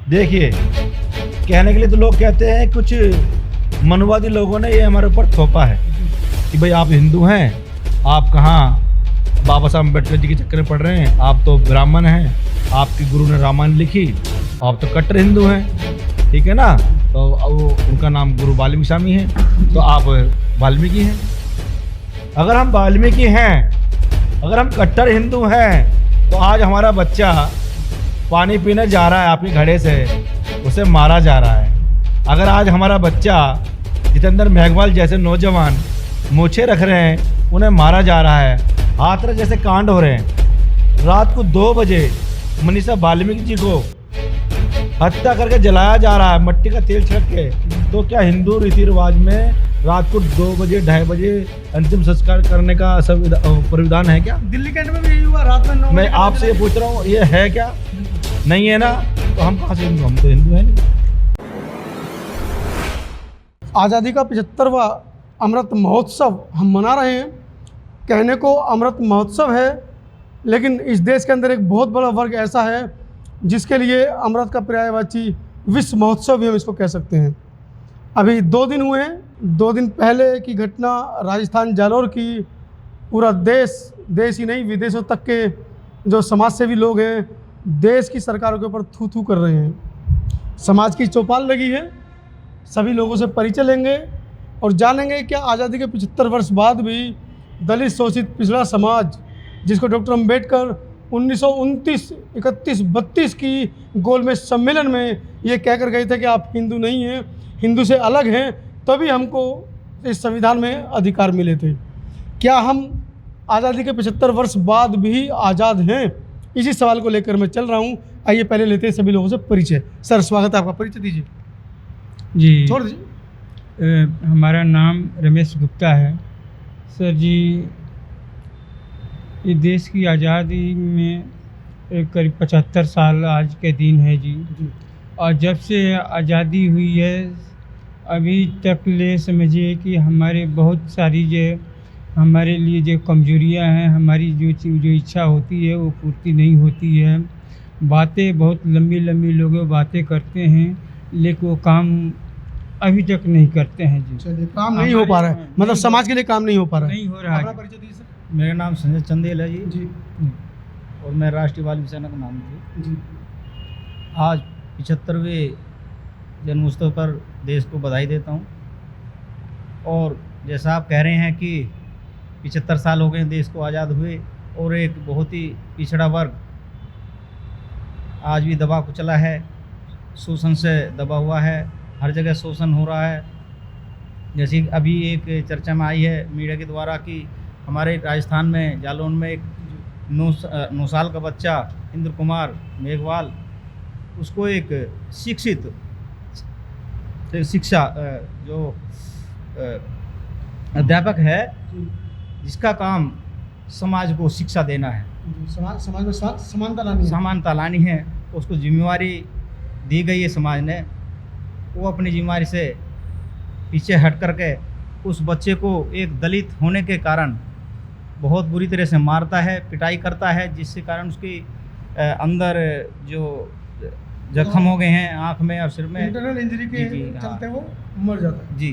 देखिए, कहने के लिए तो लोग कहते हैं, कुछ मनुवादी लोगों ने ये हमारे ऊपर थोपा है कि भाई आप हिंदू हैं, आप कहाँ बाबा साहब अम्बेडकर जी के चक्कर में पड़ रहे हैं, आप तो ब्राह्मण हैं, आपके गुरु ने रामायण लिखी, आप तो कट्टर हिंदू हैं, ठीक है ना। तो वो उनका नाम गुरु वाल्मीकि स्वामी है, तो आप वाल्मीकि हैं। अगर हम वाल्मीकि हैं, अगर हम कट्टर हिंदू हैं, तो आज हमारा बच्चा पानी पीने जा रहा है आपके घड़े से, उसे मारा जा रहा है। अगर आज हमारा बच्चा जितेंद्र मेघवाल जैसे नौजवान मूछें रख रहे हैं, उन्हें मारा जा रहा है, हाथरस जैसे कांड हो रहे हैं। रात को 2 बजे मनीषा वाल्मीकि जी को हत्या करके जलाया जा रहा है, मट्टी का तेल छिड़क के। तो क्या हिंदू रीति रिवाज में रात को 2 बजे 2:30 बजे अंतिम संस्कार करने का प्राविधान है क्या? दिल्ली कैंट में भी यही हुआ, रात में 9 मैं आपसे ये पूछ रहा हूँ, ये है क्या? नहीं है ना, तो हम कहाँ से हिंदू? हम तो हिंदू हैं नहीं। आज़ादी का 75वां अमृत महोत्सव हम मना रहे हैं। कहने को अमृत महोत्सव है, लेकिन इस देश के अंदर एक बहुत बड़ा वर्ग ऐसा है जिसके लिए अमृत का पर्यायवाची विश्व महोत्सव भी हम इसको कह सकते हैं। अभी 2 दिन हुए हैं। 2 दिन पहले की घटना राजस्थान जालोर की, पूरा देश ही नहीं विदेशों तक के जो समाज सेवी लोग हैं, देश की सरकारों के ऊपर थू थू कर रहे हैं। समाज की चौपाल लगी है। सभी लोगों से परिचय लेंगे और जानेंगे क्या आज़ादी के 75 वर्ष बाद भी दलित शोषित पिछड़ा समाज, जिसको डॉक्टर अम्बेडकर 1929, 31, 32 की गोलमेज सम्मेलन में ये कहकर गए थे कि आप हिंदू नहीं हैं, हिंदू से अलग हैं, तभी हमको इस संविधान में अधिकार मिले थे। क्या हम आज़ादी के 75 वर्ष बाद भी आज़ाद हैं? इसी सवाल को लेकर मैं चल रहा हूँ। आइए पहले लेते हैं सभी लोगों से परिचय। सर स्वागत है आपका, परिचय दीजिए। जी, छोड़ दीजिए। हमारा नाम रमेश गुप्ता है। सर जी, ये देश की आज़ादी में करीब 75 साल आज के दिन है जी। और जब से आज़ादी हुई है अभी तक ले समझिए कि हमारे बहुत सारी जो हमारे लिए जो कमजोरियां हैं, हमारी जो इच्छा होती है वो पूर्ति नहीं होती है। बातें बहुत लंबी लंबी लोग बातें करते हैं, लेकिन वो काम अभी तक नहीं करते हैं जी। चलिए, काम नहीं हो पा रहा है, मतलब समाज के लिए काम नहीं हो पा रहा है। नहीं हो रहा अपना है। परिचय दीजिए सर। मेरा नाम संजय चंदेल है जी, जी और मैं राष्ट्रीय वाल्मीकि सेना का नाम थी। जी आज 75वें जन्मोत्सव पर देश को बधाई देता हूँ। और जैसा आप कह रहे हैं कि 75 साल हो गए देश को आज़ाद हुए, और एक बहुत ही पिछड़ा वर्ग आज भी दबा कुचला है, शोषण से दबा हुआ है, हर जगह शोषण हो रहा है। जैसे अभी एक चर्चा में आई है मीडिया के द्वारा कि हमारे राजस्थान में जालौन में एक 9 साल का बच्चा इंद्र कुमार मेघवाल, उसको एक शिक्षित शिक्षा जो अध्यापक है, जिसका काम समाज को शिक्षा देना है, समाज में समानता लानी है। उसको जिम्मेवारी दी गई है समाज ने। वो अपनी जिम्मेवारी से पीछे हट करके उस बच्चे को एक दलित होने के कारण बहुत बुरी तरह से मारता है, पिटाई करता है, जिसके कारण उसके अंदर जो जख्म हो गए हैं आँख में और सिर में, इंटरनल इंजरी के जी, चलते वो मर जाता है। जी।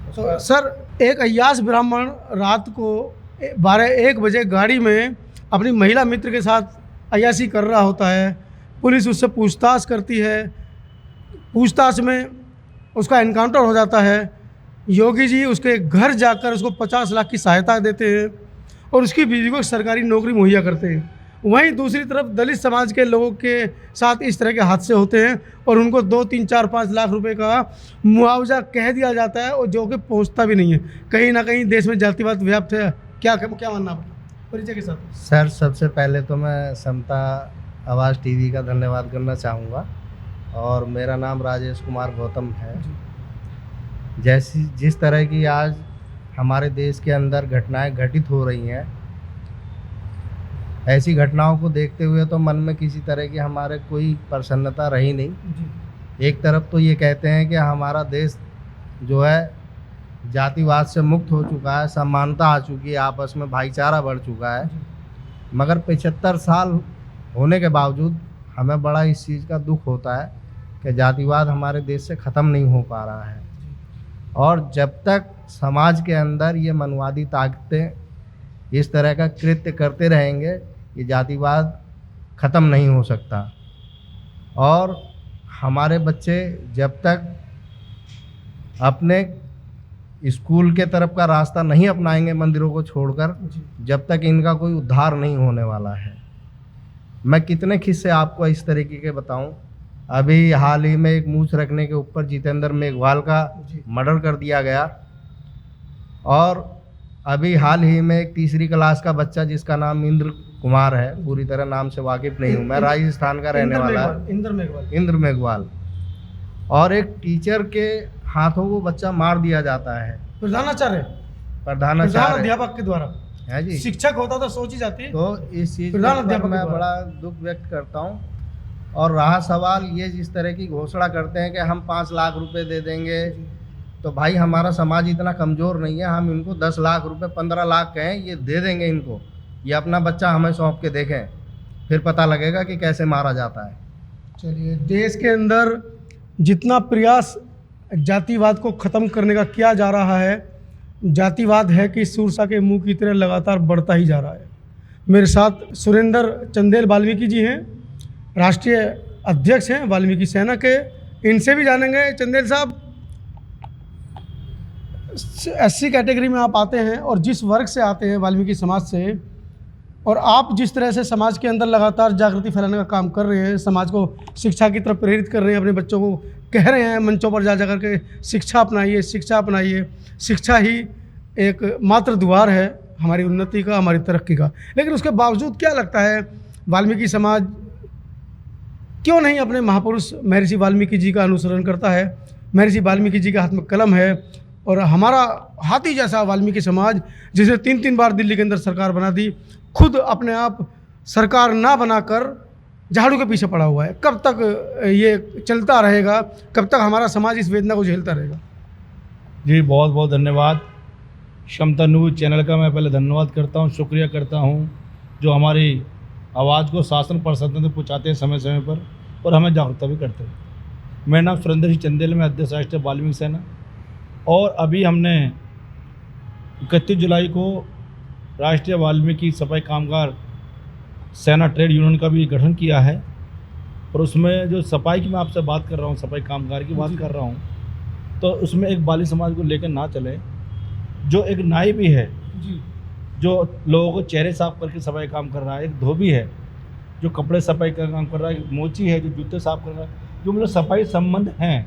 तो सर, एक अय्याश ब्राह्मण रात को 12-1 बजे गाड़ी में अपनी महिला मित्र के साथ अय्याशी कर रहा होता है। पुलिस उससे पूछताछ करती है, पूछताछ में उसका एनकाउंटर हो जाता है। योगी जी उसके घर जाकर उसको 50 लाख की सहायता देते हैं और उसकी बीवी को सरकारी नौकरी मुहैया करते हैं। वहीं दूसरी तरफ दलित समाज के लोगों के साथ इस तरह के हादसे होते हैं और उनको 2, 3, 4, 5 लाख रुपए का मुआवजा कह दिया जाता है, और जो कि पहुंचता भी नहीं है। कहीं ना कहीं देश में जातिवाद व्याप्त है। क्या मानना आपका, परिचय के साथ? सर, सबसे पहले तो मैं समता आवाज़ टीवी का धन्यवाद करना चाहूँगा, और मेरा नाम राजेश कुमार गौतम है। जिस तरह की आज हमारे देश के अंदर घटनाएं घटित हो रही हैं, ऐसी घटनाओं को देखते हुए तो मन में किसी तरह की हमारे कोई प्रसन्नता रही नहीं। एक तरफ तो ये कहते हैं कि हमारा देश जो है जातिवाद से मुक्त हो चुका है, समानता आ चुकी है, आपस में भाईचारा बढ़ चुका है, मगर 75 साल होने के बावजूद हमें बड़ा इस चीज़ का दुख होता है कि जातिवाद हमारे देश से ख़त्म नहीं हो पा रहा है, और जब तक समाज के अंदर ये मनवादी ताकतें इस तरह का कृत्य करते रहेंगे, ये जातिवाद ख़त्म नहीं हो सकता। और हमारे बच्चे जब तक अपने स्कूल के तरफ का रास्ता नहीं अपनाएंगे मंदिरों को छोड़कर, जब तक इनका कोई उद्धार नहीं होने वाला है। मैं कितने किस्से आपको इस तरीके के बताऊं। अभी हाल ही में एक मूछ रखने के ऊपर जितेंद्र मेघवाल का मर्डर कर दिया गया, और अभी हाल ही में एक तीसरी क्लास का बच्चा जिसका नाम इंद्र कुमार है, पूरी तरह नाम से वाकिफ़ नहीं हूँ मैं, राजस्थान का रहने वाला है, इंद्र मेघवाल, और एक टीचर के हाथों वो बच्चा मार दिया जाता है, प्रधानाचार्य प्रधानाचार्य अध्यापक के द्वारा है जी। शिक्षक होता तो सोची जाती। तो इस चीज़ प्रधान पर अध्यापक मैं के द्वारा। बड़ा दुख व्यक्त करता हूँ। और रहा सवाल ये, जिस तरह की घोषणा करते हैं कि हम 5 लाख रुपए दे देंगे, तो भाई हमारा समाज इतना कमज़ोर नहीं है, हम इनको 10 लाख रुपए 15 लाख कहें ये दे देंगे इनको, ये अपना बच्चा हमें सौंप के देखें, फिर पता लगेगा कि कैसे मारा जाता है। चलिए, देश के अंदर जितना प्रयास जातिवाद को ख़त्म करने का किया जा रहा है, जातिवाद है कि सुरसा के मुंह की तरह लगातार बढ़ता ही जा रहा है। मेरे साथ सुरेंद्र चंदेल वाल्मीकि जी हैं, राष्ट्रीय अध्यक्ष हैं वाल्मीकि सेना के। इनसे भी जानेंगे। चंदेल साहब, SC कैटेगरी में आप आते हैं और जिस वर्ग से आते हैं, वाल्मीकि समाज से, और आप जिस तरह से समाज के अंदर लगातार जागृति फैलाने का काम कर रहे हैं, समाज को शिक्षा की तरफ प्रेरित कर रहे हैं, अपने बच्चों को कह रहे हैं मंचों पर जा जा कर के शिक्षा अपनाइए, शिक्षा अपनाइए, शिक्षा ही एक मात्र द्वार है हमारी उन्नति का, हमारी तरक्की का। लेकिन उसके बावजूद क्या लगता है, वाल्मीकि समाज क्यों नहीं अपने महापुरुष महर्षि वाल्मीकि जी का अनुसरण करता है? महर्षि वाल्मीकि जी के हाथ में कलम है, और हमारा हाथी जैसा वाल्मीकि समाज, जिसे 3-3 बार दिल्ली के अंदर सरकार बना दी, खुद अपने आप सरकार ना बनाकर झाड़ू के पीछे पड़ा हुआ है। कब तक ये चलता रहेगा? कब तक हमारा समाज इस वेदना को झेलता रहेगा? जी, बहुत बहुत धन्यवाद। क्षमता न्यूज़ चैनल का मैं पहले धन्यवाद करता हूँ, शुक्रिया करता हूँ, जो हमारी आवाज़ को शासन प्रशासन तक पहुँचाते हैं समय समय पर, और हमें जागरूकता भी करते हैं। मेरा नाम सुरेंद्र सिंह चंदेल, मैं अध्यक्ष राष्ट्रीय वाल्मीकि सेना, और अभी हमने 31 जुलाई को राष्ट्रीय वाल्मीकि सफाई कामगार सेना ट्रेड यूनियन का भी गठन किया है। और उसमें जो सफाई की मैं आपसे बात कर रहा हूँ, सफाई कामगार की बात कर रहा हूँ, तो उसमें एक बाली समाज को लेकर ना चले, जो एक नाई भी है जो लोगों को चेहरे साफ करके सफाई काम कर रहा है, एक धोबी है जो कपड़े सफाई का काम कर रहा है, एक मोची है जो जूते साफ कर रहा है, जो मतलब सफाई संबंध हैं।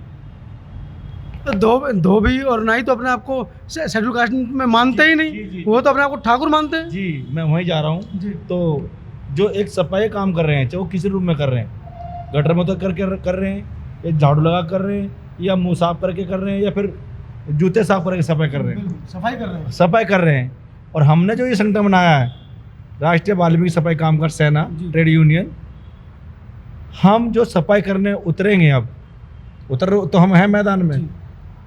तो धोबी और नाई तो अपने आप को शेड्यूल कास्ट में मानते ही नहीं। जी। वो तो अपने आप को ठाकुर मानते हैं। जी, मैं वहीं जा रहा हूँ। जी। तो जो एक सफाई काम कर रहे हैं, चाहे वो किसी रूप में कर रहे हैं, गटर में तो करके कर रहे हैं, या झाड़ू लगा कर रहे हैं, या मुंह साफ करके कर रहे हैं, या फिर जूते साफ करके सफाई कर रहे हैं, सफाई कर रहे हैं। सफाई कर रहे हैं। और हमने जो ये संगठन बनाया है, राष्ट्रीय वाल्मीकि सफाई कामगार सेना ट्रेड यूनियन, हम जो सफाई करने उतरेंगे, अब उतर तो हम हैं मैदान में,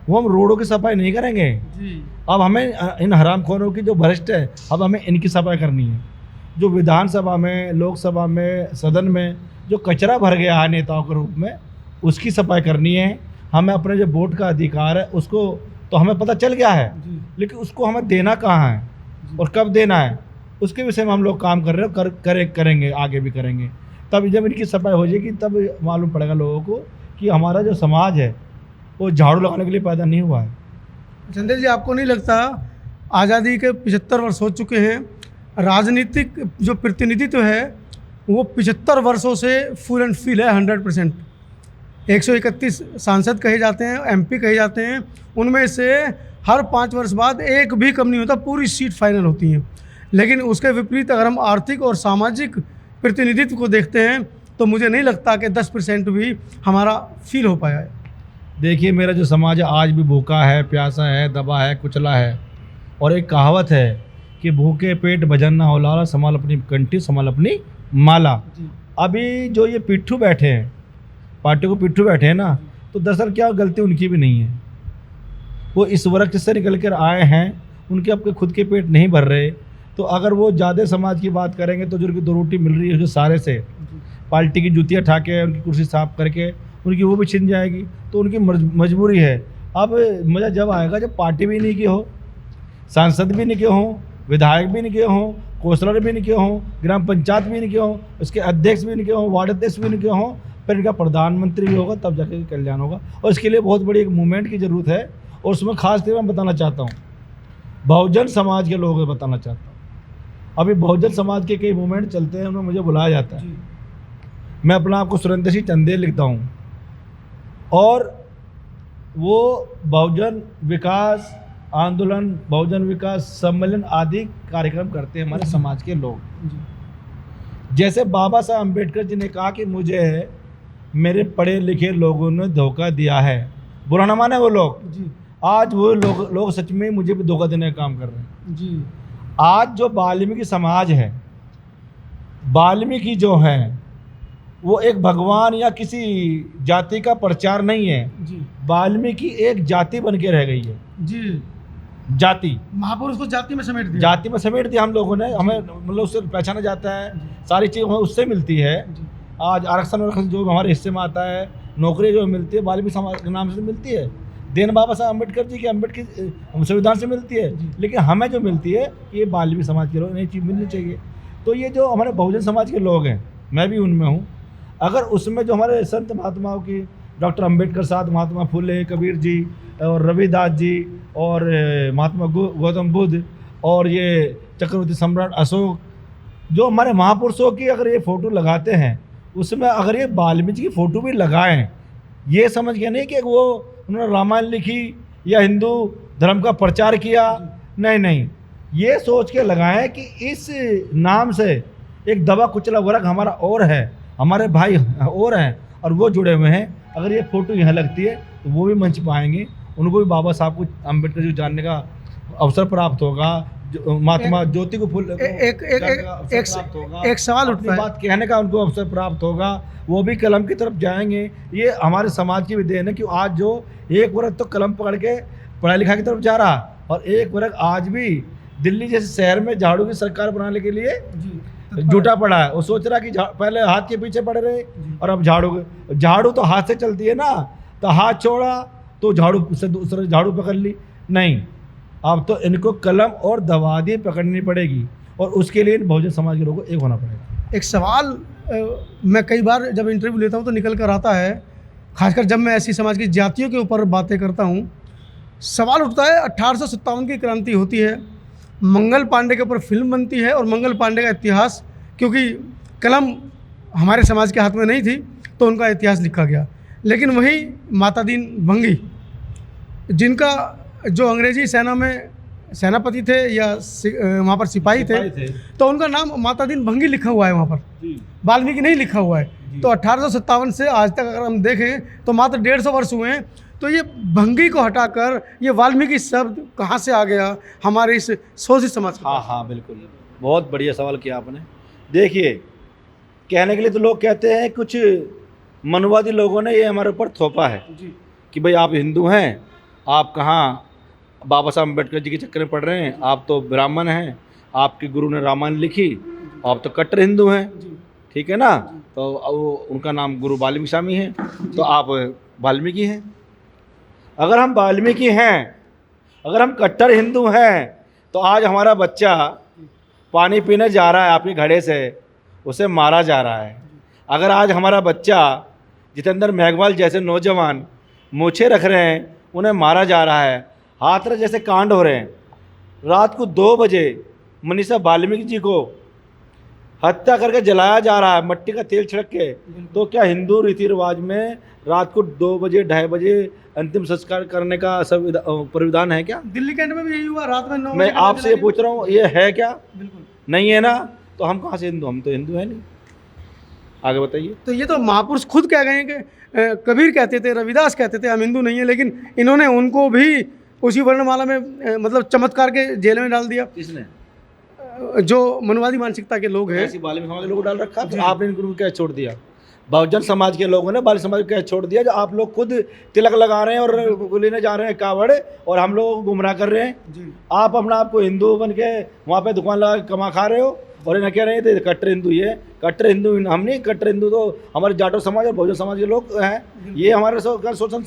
वो हम रोडों की सफाई नहीं करेंगे। अब हमें इन हरामखोरों की जो भ्रष्ट है, अब हमें इनकी सफाई करनी है। जो विधानसभा में, लोकसभा में, सदन में जो कचरा भर गया है नेताओं के रूप में, उसकी सफाई करनी है। हमें अपने जो वोट का अधिकार है उसको तो हमें पता चल गया है, लेकिन उसको हमें देना कहाँ है और कब देना है, उसके विषय में हम लोग काम कर रहे हैं, करेंगे, आगे भी करेंगे। तब जब इनकी सफाई हो जाएगी तब मालूम पड़ेगा लोगों को कि हमारा जो समाज है वो झाड़ू लगाने के लिए पैदा नहीं हुआ है। चंदेल जी, आपको नहीं लगता आज़ादी के 75 वर्ष हो चुके हैं, राजनीतिक जो प्रतिनिधित्व है वो 75 वर्षों से फुल एंड फील है 100%। 131 सांसद कहे जाते हैं, MP कहे जाते हैं, उनमें से हर 5 वर्ष बाद एक भी कम नहीं होता, पूरी सीट फाइनल होती हैं। लेकिन उसके विपरीत अगर हम आर्थिक और सामाजिक प्रतिनिधित्व को देखते हैं तो मुझे नहीं लगता कि 10% भी हमारा फील हो पाया है। देखिए, मेरा जो समाज है आज भी भूखा है, प्यासा है, दबा है, कुचला है। और एक कहावत है कि भूखे पेट भजन ना हो लाला, संभाल अपनी कंठी संभाल अपनी माला। अभी जो ये पिट्ठू बैठे हैं, पार्टी को पिट्ठू बैठे हैं ना, तो दरअसल क्या गलती उनकी भी नहीं है। वो इस वर्ग से निकल कर आए हैं, उनके आपके खुद के पेट नहीं भर रहे। तो अगर वो ज़्यादा समाज की बात करेंगे तो जो उनकी 2 रोटी मिल रही है उसके सारे से पार्टी की जूतियाँ ठा के, उनकी कुर्सी साफ करके उनकी वो भी छिन जाएगी, तो उनकी मजबूरी है। अब मज़ा जब आएगा जब पार्टी भी नहीं के हो, सांसद भी नहीं के हों, विधायक भी नहीं के हों, कौंसलर भी नहीं के हों, ग्राम पंचायत भी नहीं के हों, उसके अध्यक्ष भी नहीं के हों, वार्ड अध्यक्ष भी नहीं के हों, फिर इनका प्रधानमंत्री भी होगा, तब जाके कल्याण होगा। और इसके लिए बहुत बड़ी एक मूवमेंट की ज़रूरत है। और उसमें खास तौर मैं बताना चाहता हूँ, बहुजन समाज के लोगों को बताना चाहता हूँ। अभी बहुजन समाज के कई मूवमेंट चलते हैं, उनमें मुझे बुलाया जाता है। मैं अपना आपको सुरेंद्र सिंह चंदेल लिखता हूँ, और वो बहुजन विकास आंदोलन, बहुजन विकास सम्मेलन आदि कार्यक्रम करते हैं हमारे समाज के लोग। जैसे बाबा साहब अम्बेडकर जी ने कहा कि मुझे मेरे पढ़े लिखे लोगों ने धोखा दिया है, बुरा ना माने वो लोग जी आज वो लोग सच में मुझे भी धोखा देने का काम कर रहे हैं। जी आज जो वाल्मीकि समाज है, वाल्मीकि जो है वो एक भगवान या किसी जाति का प्रचार नहीं है। जी वाल्मीकि एक जाति बन के रह गई है। जी जाति, महापुरुष को जाति में समेट दिया। जाति में समेट दिया हम लोगों ने। हमें मतलब उससे पहचाना जाता है, सारी चीज़ हमें उससे मिलती है। जी आज आरक्षण जो हमारे हिस्से में आता है, नौकरी जो मिलती है, वाल्मीकि समाज के नाम से मिलती है। देन बाबा साहब अम्बेडकर जी के अम्बेडकर संविधान से मिलती है, लेकिन हमें जो मिलती है ये वाल्मीकि समाज के लोग, नई चीज़ मिलनी चाहिए। तो ये जो हमारे बहुजन समाज के लोग हैं, मैं भी उनमें हूँ। अगर उसमें जो हमारे संत महात्माओं की, डॉक्टर अम्बेडकर साथ महात्मा फुले कबीर जी और रविदास जी और महात्मा गौतम बुद्ध और ये चक्रवर्ती सम्राट अशोक, जो हमारे महापुरुषों की अगर ये फ़ोटो लगाते हैं, उसमें अगर ये वाल्मीकि की फ़ोटो भी लगाएं, ये समझ के नहीं कि वो उन्होंने रामायण लिखी या हिंदू धर्म का प्रचार किया, नहीं, ये सोच के लगाएं कि इस नाम से एक दबा कुचला वर्ग हमारा और है, हमारे भाई और हैं और वो जुड़े हुए हैं। अगर ये फ़ोटो यहाँ लगती है तो वो भी मंच पाएंगे, उनको भी बाबा साहब को अम्बेडकर जी जानने का अवसर प्राप्त होगा, महात्मा ज्योति को फूल एक सवाल उठता है, बात कहने का उनको अवसर प्राप्त होगा, वो भी कलम की तरफ जाएंगे। ये हमारे समाज की भी देन है कि आज जो एक वर्ग तो कलम पकड़ के पढ़ाई लिखाई की तरफ जा रहा और एक वर्ग आज भी दिल्ली जैसे शहर में झाड़ू की सरकार बनाने के लिए जुटा पड़ा है। वो सोच रहा कि पहले हाथ के पीछे पड़े रहे और अब झाड़ू तो हाथ से चलती है ना, तो हाथ छोड़ा तो झाड़ू से दूसरा झाड़ू पकड़ ली, नहीं, अब तो इनको कलम और दवादी पकड़नी पड़ेगी और उसके लिए बहुजन समाज के लोगों को एक होना पड़ेगा। एक सवाल मैं कई बार जब इंटरव्यू लेता हूँ तो निकल कर आता है, खासकर जब मैं ऐसी समाज की जातियों के ऊपर बातें करता हूँ, सवाल उठता है 1857 की क्रांति होती है, मंगल पांडे के ऊपर फिल्म बनती है और मंगल पांडे का इतिहास, क्योंकि कलम हमारे समाज के हाथ में नहीं थी तो उनका इतिहास लिखा गया। लेकिन वही माता दीन भंगी, जिनका जो अंग्रेजी सेना में सेनापति थे या वहाँ पर सिपाही थे, तो उनका नाम माता दीन भंगी लिखा हुआ है, वहाँ पर वाल्मीकि नहीं लिखा हुआ है। तो 1857 से आज तक अगर हम देखें तो मात्र 150 वर्ष हुए हैं। तो ये भंगी को हटाकर ये वाल्मीकि शब्द कहाँ से आ गया हमारे इस शोषित समाज में? हाँ, बिल्कुल, बहुत बढ़िया सवाल किया आपने। देखिए, कहने के लिए तो लोग कहते हैं, कुछ मनुवादी लोगों ने ये हमारे ऊपर थोपा है कि भाई आप हिंदू हैं, आप कहाँ बाबा साहब अम्बेडकर जी के चक्कर में पड़ रहे हैं, आप तो ब्राह्मण हैं, आपके गुरु ने रामायण लिखी, आप तो कट्टर हिंदू हैं, ठीक है ना, तो उनका नाम गुरु वाल्मीकि स्वामी है, तो आप वाल्मीकि हैं। अगर हम वाल्मीकि हैं, अगर हम कट्टर हिंदू हैं, तो आज हमारा बच्चा पानी पीने जा रहा है आपके घड़े से, उसे मारा जा रहा है। अगर आज हमारा बच्चा जितेंद्र मेघवाल जैसे नौजवान मूछें रख रहे हैं, उन्हें मारा जा रहा है, हाथरस जैसे कांड हो रहे हैं, रात को 2 बजे मनीषा वाल्मीकि जी को हत्या करके जलाया जा रहा है, मट्टी का तेल छिड़क के, तो क्या हिंदू रीति रिवाज में रात को 2 बजे 2:30 बजे अंतिम संस्कार करने का सब परिविधान है क्या? दिल्ली कैंट में भी यही हुआ, रात में 9 मैं आपसे ये पूछ रहा हूँ, ये है क्या? बिल्कुल नहीं है ना, तो हम कहाँ से हिंदू? हम तो हिंदू है नहीं। आगे बताइए। तो ये तो महापुरुष खुद कह गए हैं कि कबीर कहते थे, रविदास कहते थे हम हिंदू नहीं है, लेकिन इन्होंने उनको भी उसी वर्णमाला में मतलब चमत्कार के जेल में डाल दिया। किसने? जो मनवादी मानसिकता के लोग हैं, ऐसी वाल्मीकि समाज के लोग डाल रखा, फिर आपने इनको क्या छोड़ दिया? बहुजन समाज के लोगों ने वाल्मीकि समाज को क्या छोड़ दिया? जो आप लोग खुद तिलक लगा रहे हैं और लेने जा रहे हैं कावड़ और हम लोग गुमराह कर रहे हैं। आप अपना आपको हिंदू बन के वहाँ पे दुकान लगा के कमा खा रहे हो और इन्हें कह रहे थे कट्टर हिंदू, ये कट्टर हिंदू हम नहीं, कट्टर हिंदू तो हमारे जाटो समाज और बहुजन समाज के लोग हैं। ये हमारे सोचन